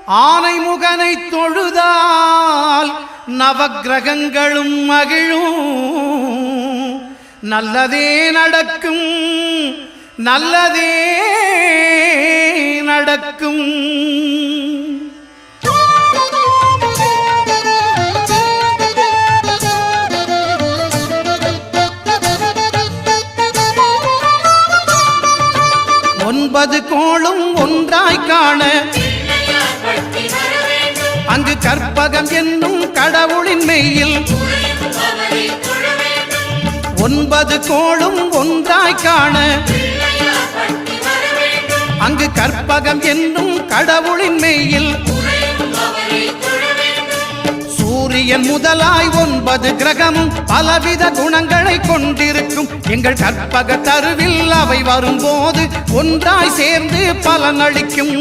ஆனைமுகனை தொழுதால் நவக்கிரகங்களும் மகிழும். நல்லதே நடக்கும், நல்லதே நடக்கும். ஒன்பது கோளும் ஒன்றாய் காண அங்கு கற்பகம் என்னும் கடவுளின் மெய்யில் ஒன்பது கோளும் ஒன்றாய் காண அங்கு கற்பகம் என்னும் கடவுளின் மெய்யில் சூரியன் முதலாய் 9 கிரகமும் பலவித குணங்களை கொண்டிருக்கும். எங்கள் கற்பக தருவில் அவை வரும்போது ஒன்றாய் சேர்ந்து பலனளிக்கும்.